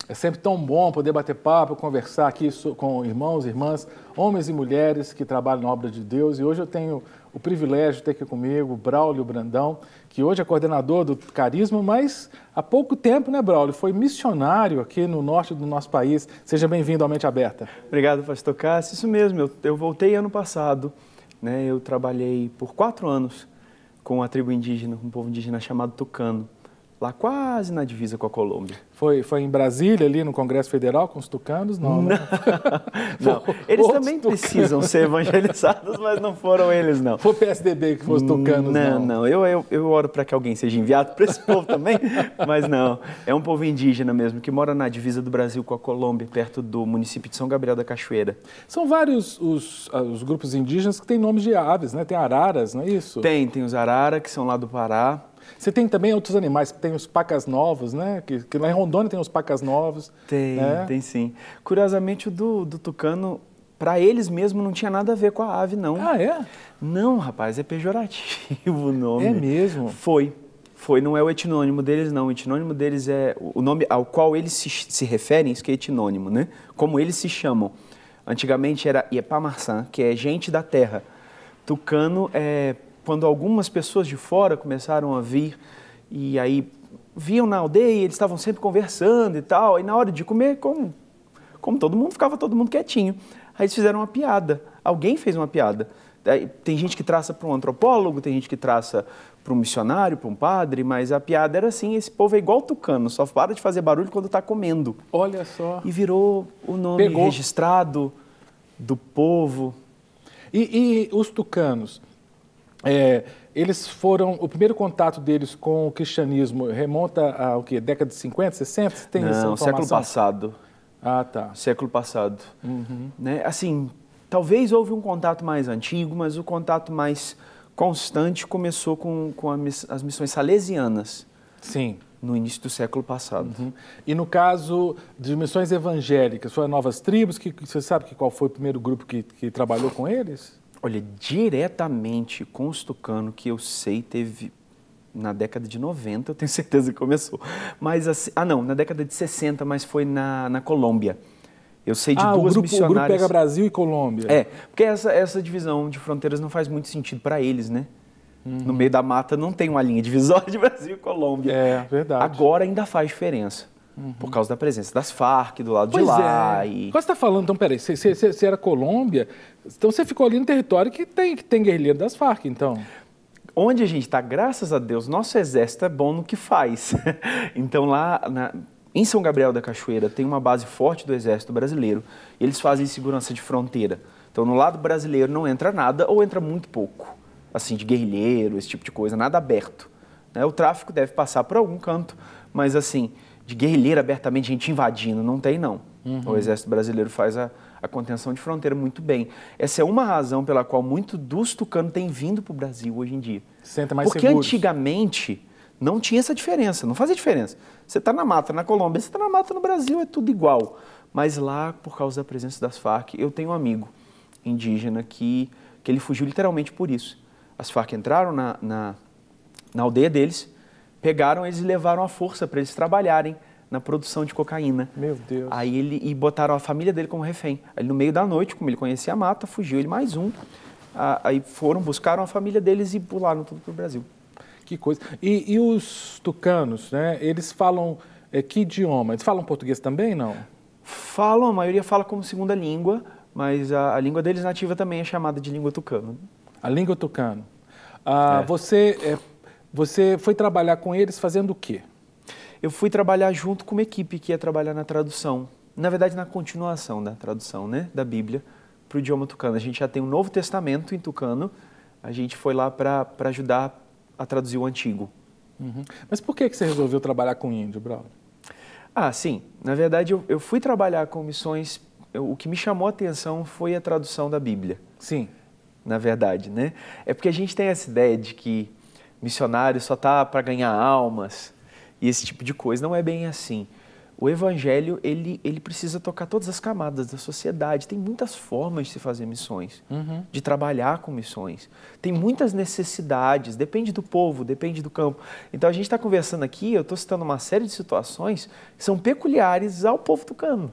É sempre tão bom poder bater papo, conversar aqui com irmãos e irmãs, homens e mulheres que trabalham na obra de Deus. E hoje eu tenho o privilégio de ter aqui comigo o Braulio Brandão, que hoje é coordenador do Carisma, mas há pouco tempo, né, Braulio, foi missionário aqui no norte do nosso país. Seja bem-vindo ao Mente Aberta. Obrigado, pastor Cássio. Isso mesmo, eu voltei ano passado, né? Eu trabalhei por 4 anos com a tribo indígena, com um povo indígena chamado Tucano, lá quase na divisa com a Colômbia. Foi em Brasília, ali no Congresso Federal, com os tucanos? Não, né? Não. Eles também precisam ser evangelizados, mas não foram eles, não. Foi o PSDB que fosse os tucanos, não? Não. Eu oro para que alguém seja enviado para esse povo também, mas não. É um povo indígena mesmo, que mora na divisa do Brasil com a Colômbia, perto do município de São Gabriel da Cachoeira. São vários os grupos indígenas que têm nomes de aves, né? Tem araras, não é isso? Tem os arara, que são lá do Pará. Você tem também outros animais, tem os pacas novos, né? Que lá em Rondônia tem os pacas novos. Tem, né? Tem sim. Curiosamente, o do tucano, para eles mesmo, não tinha nada a ver com a ave, não. Ah, é? Não, rapaz, é pejorativo o nome. É mesmo? Foi, não é o etnônimo deles, não. O etnônimo deles é o nome ao qual eles se referem, isso que é etnônimo, né? Como eles se chamam. Antigamente era Iepamarçã, que é gente da terra. Tucano é quando algumas pessoas de fora começaram a vir e aí viam na aldeia, eles estavam sempre conversando e tal, e na hora de comer, como todo mundo, ficava todo mundo quietinho. Aí eles fizeram uma piada, alguém fez uma piada. Tem gente que traça para um antropólogo, tem gente que traça para um missionário, para um padre, mas a piada era assim, esse povo é igual tucano, só para de fazer barulho quando está comendo. Olha só. E virou o nome registrado do povo. E os tucanos? Eles foram, o primeiro contato deles com o cristianismo remonta a o quê? Década de 50, 60? Você tem essa informação? Século passado. Ah, tá. Século passado. Né? Assim, talvez houve um contato mais antigo, mas o contato mais constante começou com as missões salesianas. Sim. No início do século passado. E no caso de missões evangélicas, foram Novas Tribos, você sabe qual foi o primeiro grupo que trabalhou com eles? Olha, diretamente com os tucanos, que eu sei, teve na década de 90, eu tenho certeza que começou. Mas assim, na década de 60, mas foi na Colômbia. Eu sei de duas missionárias. O grupo pega Brasil e Colômbia. Porque essa divisão de fronteiras não faz muito sentido para eles, né? No meio da mata não tem uma linha divisória de Brasil e Colômbia. É, verdade. Agora ainda faz diferença. Por causa da presença das Farc do lado de lá. Quando você está falando, então, peraí, você era Colômbia, então você ficou ali no território que tem guerrilheiro das Farc, então. Onde a gente está, graças a Deus, nosso exército é bom no que faz. Então lá em São Gabriel da Cachoeira tem uma base forte do exército brasileiro e eles fazem segurança de fronteira. Então no lado brasileiro não entra nada ou entra muito pouco, assim, de guerrilheiro, esse tipo de coisa, nada aberto. Né? O tráfico deve passar por algum canto, mas assim, de guerrilheiro abertamente, gente invadindo, não tem não. O exército brasileiro faz a contenção de fronteira muito bem. Essa é uma razão pela qual muito dos tucanos têm vindo para o Brasil hoje em dia. Senta mais Porque seguros. Antigamente não tinha essa diferença, não fazia diferença. Você está na mata na Colômbia, você está na mata no Brasil, é tudo igual. Mas lá, por causa da presença das Farc, eu tenho um amigo indígena que ele fugiu literalmente por isso. As Farc entraram na aldeia deles, pegaram eles e levaram à força para eles trabalharem na produção de cocaína. Meu Deus. Aí botaram a família dele como refém. Aí no meio da noite, como ele conhecia a mata, fugiu ele mais um. Aí buscaram a família deles e pularam tudo para o Brasil. Que coisa. E os tucanos, né? Eles falam que idioma? Eles falam português também, não? Falam, a maioria fala como segunda língua, mas a língua deles nativa também é chamada de língua tucano. A língua tucano. Você foi trabalhar com eles fazendo o quê? Eu fui trabalhar junto com uma equipe que ia trabalhar na tradução. Na verdade, na continuação da tradução, né, da Bíblia para o idioma tucano. A gente já tem um Novo Testamento em tucano, a gente foi lá para ajudar a traduzir o Antigo. Mas por que você resolveu trabalhar com índio, Braulio? Sim. Na verdade, eu fui trabalhar com missões. O que me chamou a atenção foi a tradução da Bíblia. Sim. Na verdade, né? É porque a gente tem essa ideia de que missionário só está para ganhar almas e esse tipo de coisa. Não é bem assim. O evangelho, ele precisa tocar todas as camadas da sociedade. Tem muitas formas de se fazer missões, de trabalhar com missões. Tem muitas necessidades, depende do povo, depende do campo. Então, a gente está conversando aqui, eu estou citando uma série de situações que são peculiares ao povo tucano.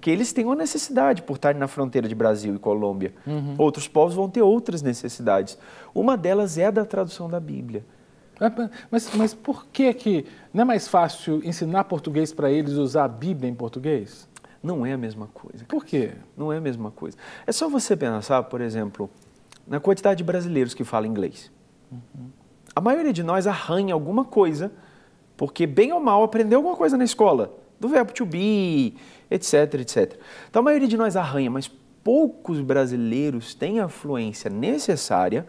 Que eles têm uma necessidade por estarem na fronteira de Brasil e Colômbia. Outros povos vão ter outras necessidades. Uma delas é a da tradução da Bíblia. Mas por que não é mais fácil ensinar português para eles usar a Bíblia em português? Não é a mesma coisa. Por quê? Não é a mesma coisa. É só você pensar, por exemplo, na quantidade de brasileiros que falam inglês. A maioria de nós arranha alguma coisa, porque bem ou mal aprendeu alguma coisa na escola, do verbo to be, etc, etc. Então a maioria de nós arranha, mas poucos brasileiros têm a fluência necessária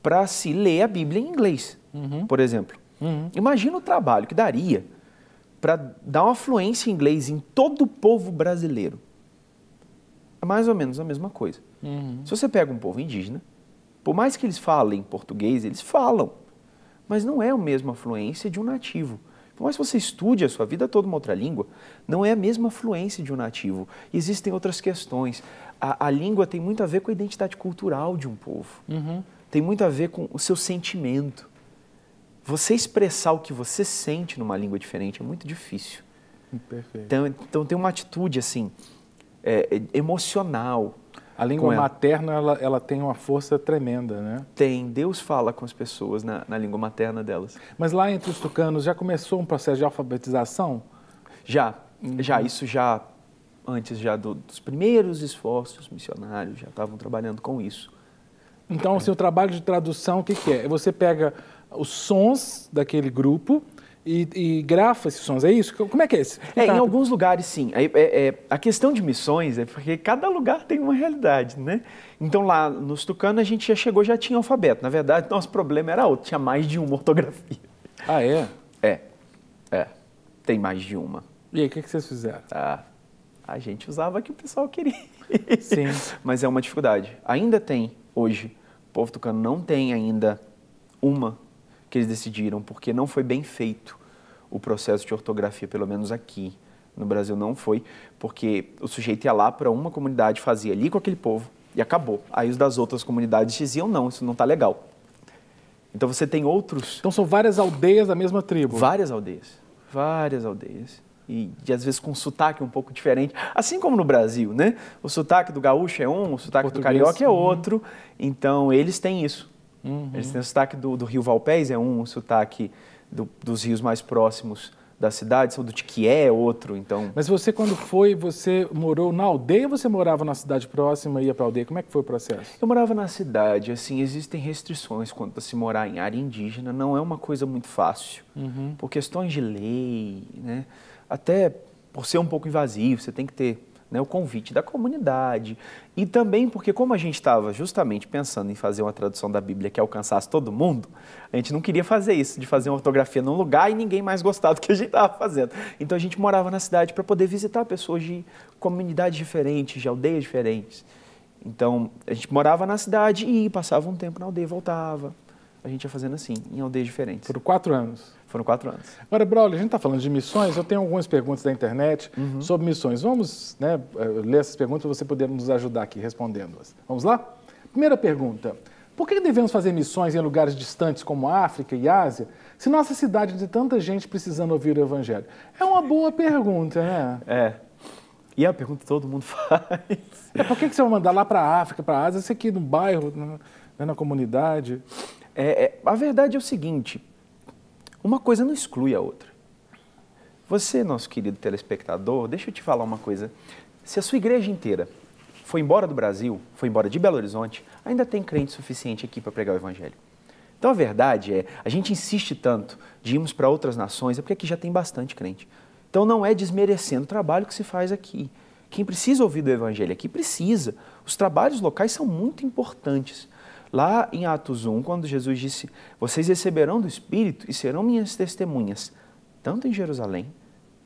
para se ler a Bíblia em inglês. Por exemplo, imagina o trabalho que daria para dar uma fluência em inglês em todo o povo brasileiro. É mais ou menos a mesma coisa. Se você pega um povo indígena, por mais que eles falem português, eles falam, mas não é a mesma fluência de um nativo. Por mais que você estude a sua vida toda uma outra língua, não é a mesma fluência de um nativo. Existem outras questões. A língua tem muito a ver com a identidade cultural de um povo. Tem muito a ver com o seu sentimento. Você expressar o que você sente numa língua diferente é muito difícil. Perfeito. Então tem uma atitude assim, emocional. A língua materna, ela tem uma força tremenda, né? Tem. Deus fala com as pessoas na língua materna delas. Mas lá entre os tucanos já começou um processo de alfabetização? Já. Isso já, antes já dos primeiros esforços missionários, já estavam trabalhando com isso. Então, o seu trabalho de tradução, o que é? Você pega os sons daquele grupo e grafa esses sons, é isso? Como é que é isso? Em alguns lugares sim. A questão de missões é porque cada lugar tem uma realidade, né? Então lá nos tucanos a gente já tinha alfabeto. Na verdade, nosso problema era outro, tinha mais de uma ortografia. Ah, é? Tem mais de uma. E aí, o que vocês fizeram? A gente usava o que o pessoal queria. Sim. Mas é uma dificuldade. Ainda tem, hoje, o povo tucano não tem ainda uma que eles decidiram, porque não foi bem feito o processo de ortografia, pelo menos aqui no Brasil não foi, porque o sujeito ia lá para uma comunidade, fazia ali com aquele povo e acabou. Aí os das outras comunidades diziam, não, isso não está legal. Então você tem outros... Então são várias aldeias da mesma tribo? Várias aldeias. E às vezes com um sotaque um pouco diferente, assim como no Brasil, né? O sotaque do gaúcho é um, o sotaque do carioca é outro, então eles têm isso. Eles têm o sotaque do Rio Valpés, é um, o sotaque dos rios mais próximos da cidade, o do Tiquié é outro, então... Mas você, quando foi, você morou na aldeia ou você morava na cidade próxima e ia para a aldeia? Como é que foi o processo? Eu morava na cidade, assim, existem restrições quanto a se morar em área indígena, não é uma coisa muito fácil, por questões de lei, né? Até por ser um pouco invasivo, você tem que ter, né, o convite da comunidade. E também porque, como a gente estava justamente pensando em fazer uma tradução da Bíblia que alcançasse todo mundo, a gente não queria fazer isso, de fazer uma ortografia num lugar e ninguém mais gostar do que a gente estava fazendo. Então a gente morava na cidade para poder visitar pessoas de comunidades diferentes, de aldeias diferentes. Então a gente morava na cidade e passava um tempo na aldeia e voltava. A gente ia fazendo assim, em aldeias diferentes. Foram 4 anos? Foram 4 anos. Agora, Braulio, a gente está falando de missões, eu tenho algumas perguntas da internet sobre missões. Vamos, né, ler essas perguntas para você poder nos ajudar aqui respondendo-as. Vamos lá? Primeira pergunta. Por que devemos fazer missões em lugares distantes como África e Ásia, se nossa cidade tem tanta gente precisando ouvir o Evangelho? É uma boa pergunta, né? E é a pergunta que todo mundo faz. Por que você vai mandar lá para a África, para a Ásia, você aqui no bairro, na comunidade? A verdade é o seguinte, uma coisa não exclui a outra. Você, nosso querido telespectador, deixa eu te falar uma coisa. Se a sua igreja inteira foi embora do Brasil, foi embora de Belo Horizonte, ainda tem crente suficiente aqui para pregar o Evangelho. Então a verdade é, a gente insiste tanto de irmos para outras nações, é porque aqui já tem bastante crente. Então não é desmerecendo o trabalho que se faz aqui. Quem precisa ouvir do Evangelho aqui, precisa. Os trabalhos locais são muito importantes. Lá em Atos 1, quando Jesus disse, vocês receberão do Espírito e serão minhas testemunhas, tanto em Jerusalém,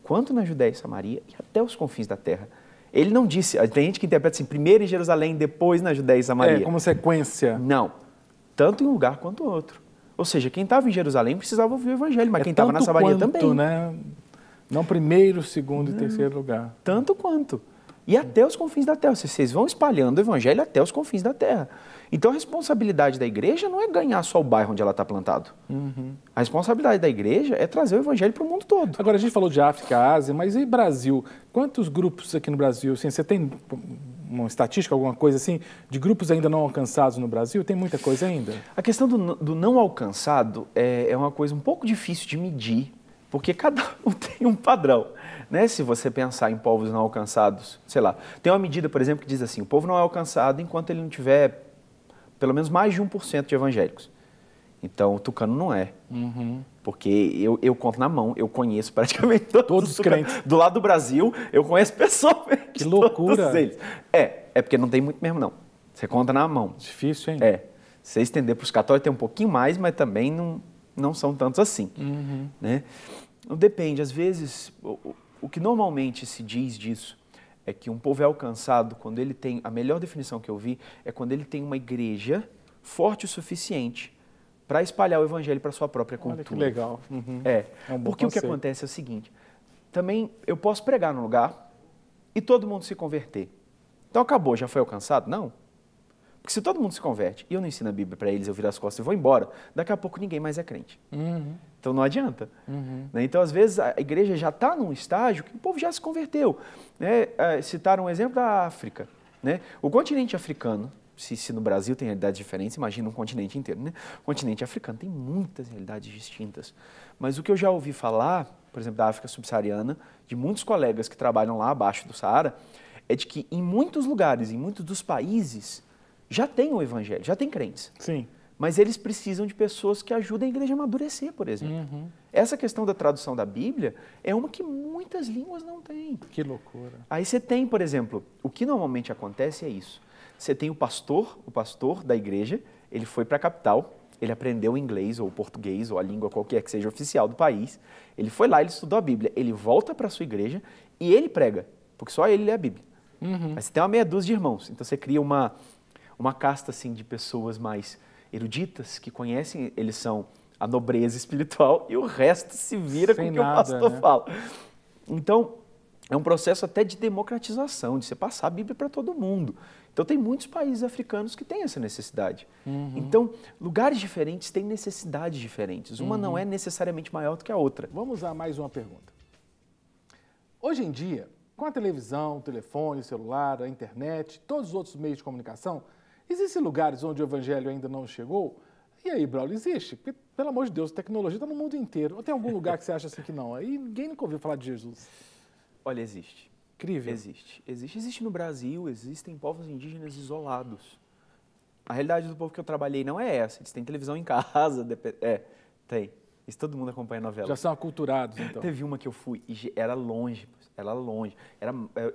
quanto na Judéia e Samaria e até os confins da terra. Ele não disse, tem gente que interpreta assim, primeiro em Jerusalém, depois na Judéia e Samaria. Como sequência. Não, tanto em um lugar quanto outro. Ou seja, quem estava em Jerusalém precisava ouvir o Evangelho, mas quem estava na Samaria também. Né? Não primeiro, segundo e terceiro lugar. Tanto quanto. E até os confins da terra. Vocês vão espalhando o evangelho até os confins da terra. Então a responsabilidade da igreja não é ganhar só o bairro onde ela está plantado. A responsabilidade da igreja é trazer o evangelho para o mundo todo. Agora, a gente falou de África, Ásia, mas e Brasil? Quantos grupos aqui no Brasil? Assim, você tem uma estatística, alguma coisa assim, de grupos ainda não alcançados no Brasil? Tem muita coisa ainda? A questão do não alcançado é uma coisa um pouco difícil de medir, porque cada um tem um padrão. Né? Se você pensar em povos não alcançados, sei lá, tem uma medida, por exemplo, que diz assim, o povo não é alcançado enquanto ele não tiver pelo menos mais de 1% de evangélicos. Então, o tucano não é. Porque eu conto na mão, eu conheço praticamente todos os crentes. Do lado do Brasil, eu conheço pessoalmente. Que loucura! Todos eles. É porque não tem muito mesmo, não. Você conta na mão. Difícil, hein? Se estender para os católicos tem um pouquinho mais, mas também não são tantos assim. Né? Depende, às vezes, o que normalmente se diz disso é que um povo é alcançado quando ele tem, a melhor definição que eu vi, é quando ele tem uma igreja forte o suficiente para espalhar o evangelho para a sua própria cultura. Olha que legal. Um porque conceito. O que acontece é o seguinte, também eu posso pregar num lugar e todo mundo se converter. Então acabou, já foi alcançado? Não. Porque se todo mundo se converte e eu não ensino a Bíblia para eles, eu viro as costas e vou embora, daqui a pouco ninguém mais é crente. Então não adianta. Né? Então, às vezes, a igreja já está num estágio que o povo já se converteu. Né? Citaram um exemplo da África. Né? O continente africano, se no Brasil tem realidades diferentes, imagina um continente inteiro. Né? O continente africano tem muitas realidades distintas. Mas o que eu já ouvi falar, por exemplo, da África subsaariana, de muitos colegas que trabalham lá abaixo do Saara, é de que em muitos lugares, em muitos dos países, já tem o evangelho, já tem crentes. Sim. Mas eles precisam de pessoas que ajudem a igreja a amadurecer, por exemplo. Essa questão da tradução da Bíblia é uma que muitas línguas não têm. Que loucura. Aí você tem, por exemplo, o que normalmente acontece é isso. Você tem o pastor da igreja, ele foi para a capital, ele aprendeu inglês ou português ou a língua qualquer que seja oficial do país, ele foi lá, ele estudou a Bíblia, ele volta para a sua igreja e ele prega, porque só ele lê a Bíblia. Aí você tem uma meia dúzia de irmãos, então você cria uma casta assim, de pessoas mais eruditas, que conhecem, eles são a nobreza espiritual e o resto se vira com o que o pastor fala. Então, é um processo até de democratização, de você passar a Bíblia para todo mundo. Então, tem muitos países africanos que têm essa necessidade. Então, lugares diferentes têm necessidades diferentes. Uma não é necessariamente maior do que a outra. Vamos a mais uma pergunta. Hoje em dia, com a televisão, o telefone, o celular, a internet, todos os outros meios de comunicação, existem lugares onde o evangelho ainda não chegou? E aí, Braulio, existe? Porque, pelo amor de Deus, a tecnologia está no mundo inteiro. Ou tem algum lugar que você acha assim que não? Aí ninguém nunca ouviu falar de Jesus. Olha, existe. Incrível. Existe no Brasil, existem povos indígenas isolados. A realidade do povo que eu trabalhei não é essa. Eles têm televisão em casa. Tem. Isso todo mundo acompanha a novela. Já são aculturados, então. Teve uma que eu fui e era longe.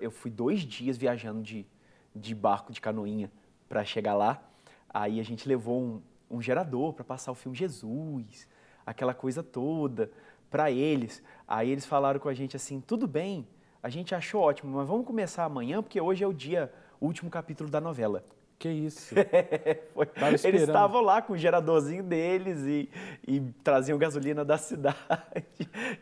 Eu fui 2 dias viajando de barco, de canoinha, para chegar lá. Aí a gente levou um gerador para passar o filme Jesus, aquela coisa toda, para eles. Aí eles falaram com a gente assim, tudo bem, a gente achou ótimo, mas vamos começar amanhã, porque hoje é o último capítulo da novela. Que isso? Eles estavam lá com o geradorzinho deles e traziam gasolina da cidade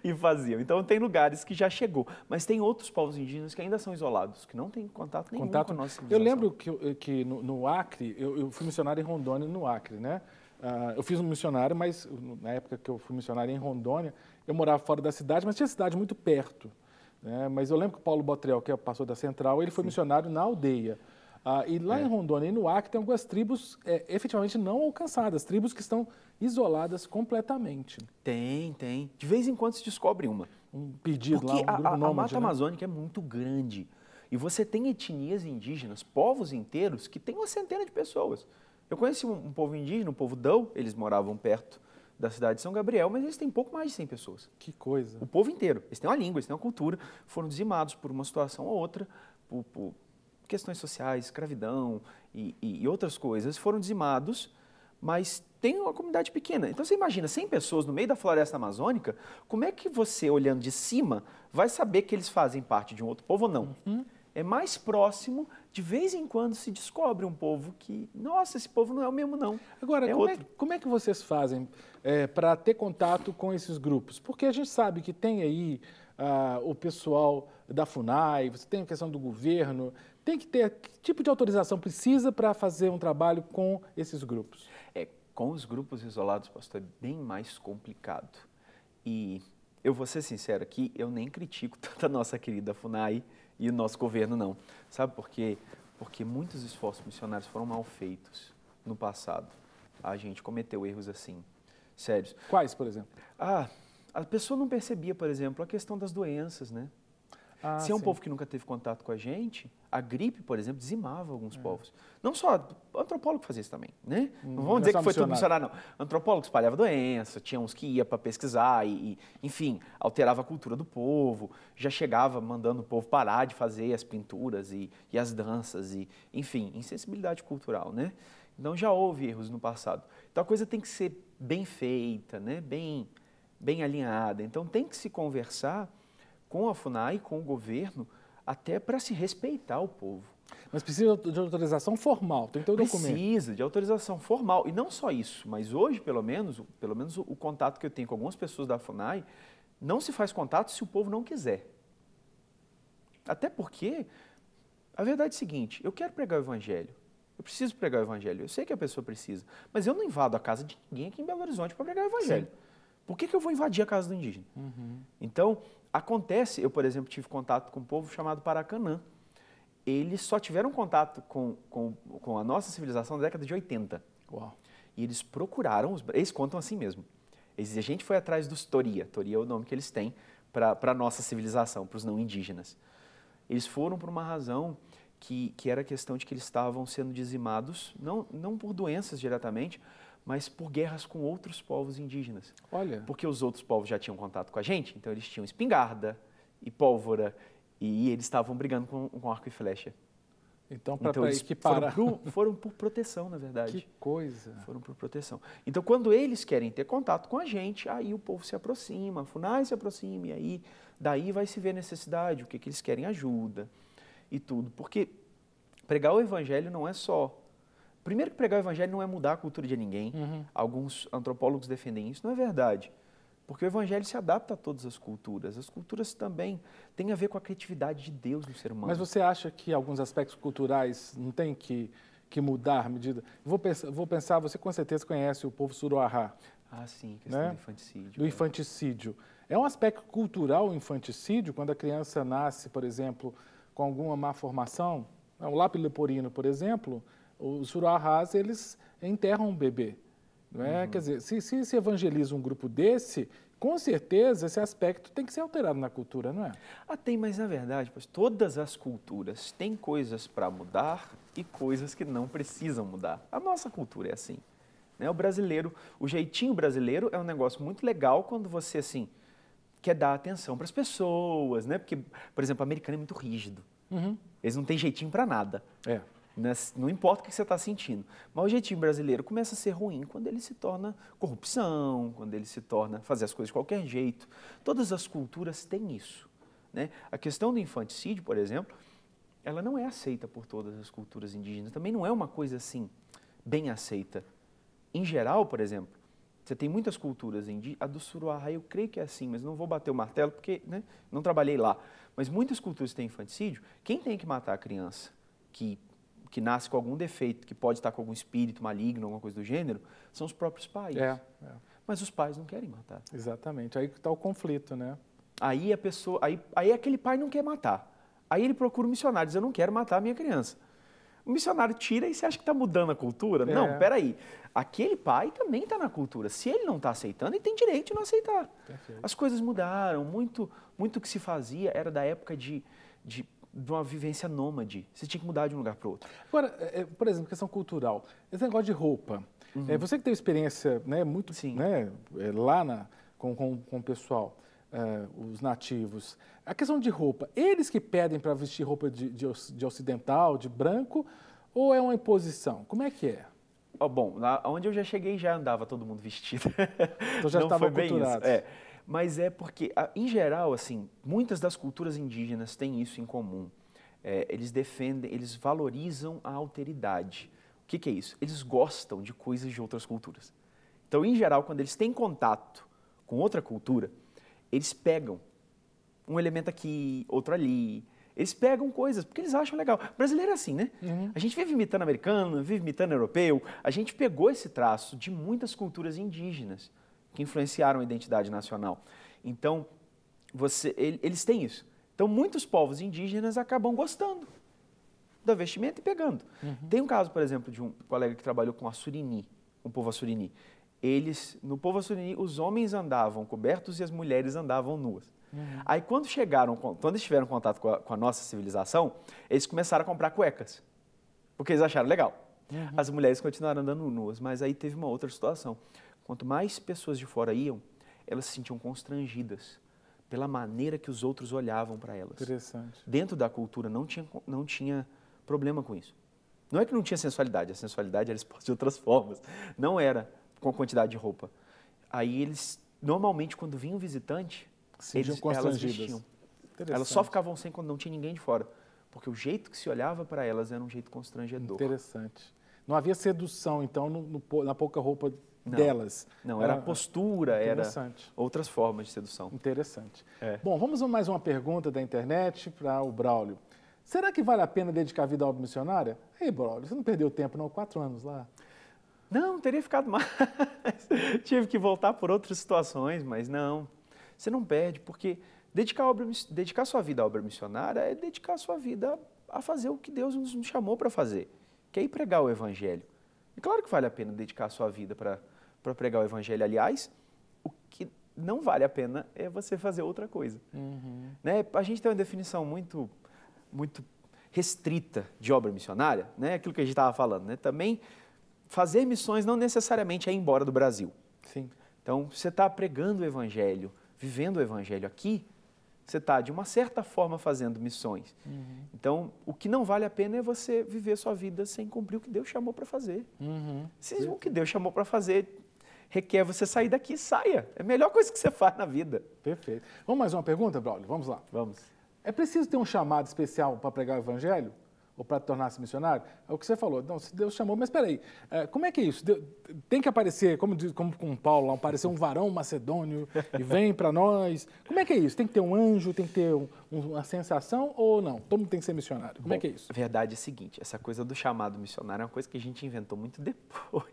e faziam. Então tem lugares que já chegou, mas tem outros povos indígenas que ainda são isolados, que não têm contato nenhum com a nossa civilização. Eu lembro que no Acre, eu fui missionário em Rondônia, no Acre, né? Eu fiz um missionário, mas na época que eu fui missionário em Rondônia, eu morava fora da cidade, mas tinha cidade muito perto. Né? Mas eu lembro que o Paulo Botrel, que é o pastor da Central, ele foi missionário na aldeia. E lá em Rondônia e no Acre tem algumas tribos efetivamente não alcançadas, tribos que estão isoladas completamente. Tem. De vez em quando se descobre uma. Um pedido lá, um grupo nômade, a Mata Amazônica é muito grande. E você tem etnias indígenas, povos inteiros, que tem 100 de pessoas. Eu conheci um povo indígena, um povo Dão, eles moravam perto da cidade de São Gabriel, mas eles têm pouco mais de 100 pessoas. Que coisa. O povo inteiro. Eles têm uma língua, eles têm uma cultura, foram dizimados por uma situação ou outra, por questões sociais, escravidão e outras coisas, foram dizimados, mas tem uma comunidade pequena. Então você imagina, 100 pessoas no meio da floresta amazônica, como é que você, olhando de cima, vai saber que eles fazem parte de um outro povo ou não? É mais próximo, de vez em quando se descobre um povo que, nossa, esse povo não é o mesmo não. Agora, como é que vocês fazem para ter contato com esses grupos? Porque a gente sabe que tem aí o pessoal da FUNAI, você tem a questão do governo, tem que ter, que tipo de autorização precisa para fazer um trabalho com esses grupos? Com os grupos isolados, pastor, é bem mais complicado. E eu vou ser sincero aqui, eu nem critico tanto a nossa querida FUNAI e o nosso governo, não. Sabe por quê? Porque muitos esforços missionários foram mal feitos no passado. A gente cometeu erros assim, sérios. Quais, por exemplo? A pessoa não percebia, por exemplo, a questão das doenças, né? Se é um povo que nunca teve contato com a gente, a gripe, por exemplo, dizimava alguns povos. Não só, antropólogo fazia isso também, né? Não vamos dizer que foi tudo missionário, não. Antropólogo espalhava doença, tinha uns que ia para pesquisar enfim, alterava a cultura do povo, já chegava mandando o povo parar de fazer as pinturas e as danças, enfim, insensibilidade cultural, né? Então já houve erros no passado. Então a coisa tem que ser bem feita, né? Bem alinhada. Então tem que se conversar com a FUNAI, com o governo, até para se respeitar o povo. Mas precisa de autorização formal, tem que ter o documento. Precisa de autorização formal. E não só isso, mas hoje, pelo menos o contato que eu tenho com algumas pessoas da FUNAI, não se faz contato se o povo não quiser. Até porque, a verdade é a seguinte, eu quero pregar o evangelho, eu preciso pregar o evangelho, eu sei que a pessoa precisa, mas eu não invado a casa de ninguém aqui em Belo Horizonte para pregar o evangelho. Sim. Por que eu vou invadir a casa do indígena? Então, acontece, eu, por exemplo, tive contato com um povo chamado Paracanã. Eles só tiveram contato com a nossa civilização na década de 80. Uau. E eles procuraram, eles contam assim mesmo. A gente foi atrás dos Toria. Toria é o nome que eles têm para a nossa civilização, para os não indígenas. Eles foram por uma razão que era a questão de que eles estavam sendo dizimados, não por doenças diretamente, mas por guerras com outros povos indígenas. Olha. Porque os outros povos já tinham contato com a gente, então eles tinham espingarda e pólvora, e eles estavam brigando com arco e flecha. Então eles equiparar. Foram por proteção, na verdade. Que coisa. Foram por proteção. Então, quando eles querem ter contato com a gente, aí o povo se aproxima, a FUNAI se aproxima, e aí daí vai se ver necessidade, o que eles querem ajuda e tudo. Porque pregar o evangelho não é só... Primeiro que pregar o evangelho não é mudar a cultura de ninguém. Alguns antropólogos defendem isso, não é verdade. Porque o evangelho se adapta a todas as culturas. As culturas também têm a ver com a criatividade de Deus no ser humano. Mas você acha que alguns aspectos culturais não têm que mudar à medida... Vou pensar, você com certeza conhece o povo Suruahá. Sim, questão do infanticídio. Do infanticídio. É um aspecto cultural o infanticídio, quando a criança nasce, por exemplo, com alguma má formação? O lápis leporino, por exemplo... Os Suruahás, eles enterram um bebê. Não é? Quer dizer, se evangeliza um grupo desse, com certeza esse aspecto tem que ser alterado na cultura, não é? Tem, mas na verdade, pois, todas as culturas têm coisas para mudar e coisas que não precisam mudar. A nossa cultura é assim. Né? O brasileiro, o jeitinho brasileiro é um negócio muito legal quando você, assim, quer dar atenção para as pessoas, né? Porque, por exemplo, o americano é muito rígido. Eles não têm jeitinho para nada. Não importa o que você está sentindo. Mas o jeitinho brasileiro começa a ser ruim quando ele se torna corrupção, quando ele se torna fazer as coisas de qualquer jeito. Todas as culturas têm isso. Né? A questão do infanticídio, por exemplo, ela não é aceita por todas as culturas indígenas. Também não é uma coisa assim, bem aceita. Em geral, por exemplo, você tem muitas culturas indígenas. A do Suruahá eu creio que é assim, mas não vou bater o martelo porque não trabalhei lá. Mas muitas culturas têm infanticídio. Quem tem que matar a criança que nasce com algum defeito, que pode estar com algum espírito maligno, alguma coisa do gênero, são os próprios pais. Mas os pais não querem matar. Exatamente, aí que está o conflito, né? Aí a pessoa, aí aquele pai não quer matar. Aí ele procura um missionário, diz, eu não quero matar a minha criança. O missionário tira e você acha que está mudando a cultura? Não, peraí. Aquele pai também está na cultura. Se ele não está aceitando, ele tem direito de não aceitar. Perfeito. As coisas mudaram, muito que se fazia era da época de uma vivência nômade. Você tinha que mudar de um lugar para o outro. Agora, por exemplo, questão cultural. Esse negócio de roupa. Você que teve experiência muito lá com o pessoal, os nativos. A questão de roupa. Eles que pedem para vestir roupa de ocidental, de branco, ou é uma imposição? Como é que é? Bom, lá onde eu já cheguei já andava todo mundo vestido. Então já estava aculturado. Mas é porque, em geral, assim, muitas das culturas indígenas têm isso em comum. Eles defendem, eles valorizam a alteridade. O que é isso? Eles gostam de coisas de outras culturas. Então, em geral, quando eles têm contato com outra cultura, eles pegam um elemento aqui, outro ali. Eles pegam coisas porque eles acham legal. O brasileiro é assim, né? A gente vive imitando americano, vive imitando europeu. A gente pegou esse traço de muitas culturas indígenas que influenciaram a identidade nacional. Então, eles têm isso. Então, muitos povos indígenas acabam gostando da vestimenta e pegando. Tem um caso, por exemplo, de um colega que trabalhou com Assurini, um povo Assurini. No povo Assurini, os homens andavam cobertos e as mulheres andavam nuas. Aí, quando eles tiveram contato com a nossa civilização, eles começaram a comprar cuecas, porque eles acharam legal. As mulheres continuaram andando nuas, mas aí teve uma outra situação. Quanto mais pessoas de fora iam, elas se sentiam constrangidas pela maneira que os outros olhavam para elas. Interessante. Dentro da cultura não tinha problema com isso. Não é que não tinha sensualidade, a sensualidade era exposta de outras formas. Não era com a quantidade de roupa. Aí eles, normalmente, quando vinha um visitante, elas vestiam. Elas só ficavam sem quando não tinha ninguém de fora. Porque o jeito que se olhava para elas era um jeito constrangedor. Interessante. Não havia sedução, então, na pouca roupa delas. Não, era postura, era outras formas de sedução. Interessante. Bom, vamos a mais uma pergunta da internet para o Braulio. Será que vale a pena dedicar a vida à obra missionária? Ei, Braulio, você não perdeu tempo, não? 4 anos lá. Não, teria ficado mais. Tive que voltar por outras situações, mas não. Você não perde, porque dedicar sua vida à obra missionária é dedicar sua vida a fazer o que Deus nos chamou para fazer, que é ir pregar o Evangelho. E claro que vale a pena dedicar a sua vida para pregar o Evangelho. Aliás, o que não vale a pena é você fazer outra coisa. Né? A gente tem uma definição muito restrita de obra missionária, né? Aquilo que a gente estava falando. Né? Também fazer missões não necessariamente é ir embora do Brasil. Sim. Então, você está pregando o Evangelho, vivendo o Evangelho aqui, você está, de uma certa forma, fazendo missões. Então, o que não vale a pena é você viver sua vida sem cumprir o que Deus chamou para fazer. Se o que Deus chamou para fazer requer você sair daqui, saia. É a melhor coisa que você faz na vida. Perfeito. Vamos mais uma pergunta, Braulio? Vamos lá. Vamos. É preciso ter um chamado especial para pregar o Evangelho? Ou para tornar-se missionário? É o que você falou. Não, se Deus chamou, mas espera aí, como é que é isso? Tem que aparecer, como com Paulo, aparecer um varão macedônio e vem para nós. Como é que é isso? Tem que ter um anjo, tem que ter uma sensação ou não? Todo mundo tem que ser missionário. Como é que é isso? A verdade é a seguinte, essa coisa do chamado missionário é uma coisa que a gente inventou muito depois.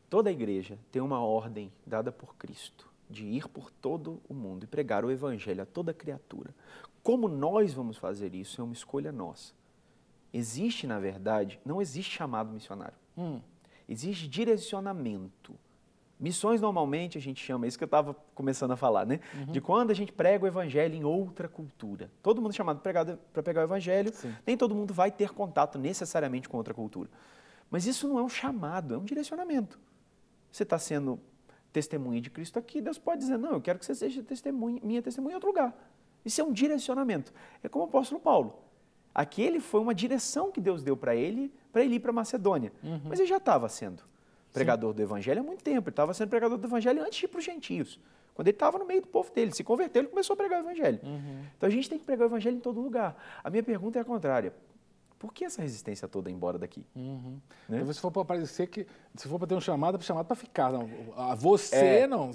Toda a igreja tem uma ordem dada por Cristo de ir por todo o mundo e pregar o Evangelho a toda criatura. Como nós vamos fazer isso é uma escolha nossa. Existe, na verdade, não existe chamado missionário. Existe direcionamento. Missões, normalmente, a gente chama, isso que eu estava começando a falar, né? De quando a gente prega o Evangelho em outra cultura. Todo mundo é chamado para pregar o Evangelho, nem todo mundo vai ter contato necessariamente com outra cultura. Mas isso não é um chamado, é um direcionamento. Você está sendo testemunha de Cristo aqui, Deus pode dizer, não, eu quero que você seja minha testemunha em outro lugar. Isso é um direcionamento. É como o apóstolo Paulo. Aquele foi uma direção que Deus deu para ele ir para Macedônia. Mas ele já estava sendo pregador do Evangelho há muito tempo. Ele estava sendo pregador do Evangelho antes de ir para os gentios. Quando ele estava no meio do povo dele, se converteu, ele começou a pregar o Evangelho. Então a gente tem que pregar o Evangelho em todo lugar. A minha pergunta é a contrária. Por que essa resistência toda embora daqui? Né? Então, se for para parecer que, se for para ter um chamado, é chamado para ficar. Não. Você não.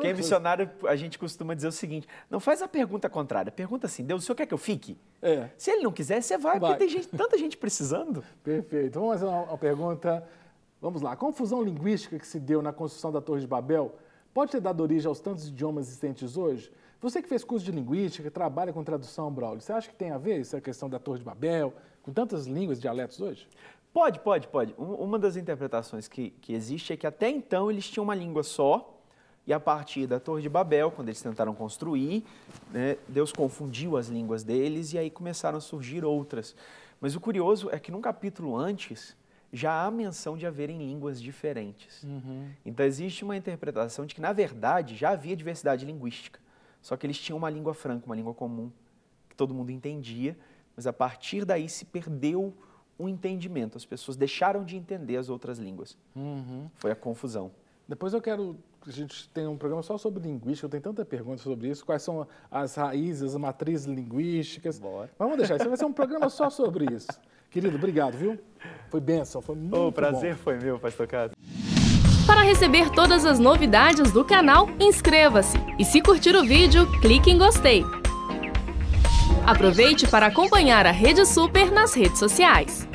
Quem é missionário, a gente costuma dizer o seguinte, não faz a pergunta contrária, pergunta assim, Deus, o senhor quer que eu fique? Se ele não quiser, você vai, porque tem tanta gente precisando. Perfeito. Vamos fazer uma pergunta. Vamos lá. A confusão linguística que se deu na construção da Torre de Babel pode ter dado origem aos tantos idiomas existentes hoje? Você que fez curso de linguística, trabalha com tradução, Braulio, você acha que tem a ver essa questão da Torre de Babel, com tantas línguas e dialetos hoje? Pode. Uma das interpretações que existe é que até então eles tinham uma língua só, e a partir da Torre de Babel, quando eles tentaram construir, né, Deus confundiu as línguas deles e aí começaram a surgir outras. Mas o curioso é que num capítulo antes, já há menção de haverem línguas diferentes. Então existe uma interpretação de que, na verdade, já havia diversidade linguística. Só que eles tinham uma língua franca, uma língua comum, que todo mundo entendia, mas a partir daí se perdeu o entendimento. As pessoas deixaram de entender as outras línguas. Foi a confusão. Depois a gente tem um programa só sobre linguística, eu tenho tanta pergunta sobre isso, quais são as raízes, as matrizes linguísticas. Bora. Vamos deixar, isso vai ser um programa só sobre isso. Querido, obrigado, viu? Foi bênção, foi muito bom. O prazer foi meu, pastor Cássio. Para receber todas as novidades do canal, inscreva-se e, se curtir o vídeo, clique em gostei. Aproveite para acompanhar a Rede Super nas redes sociais.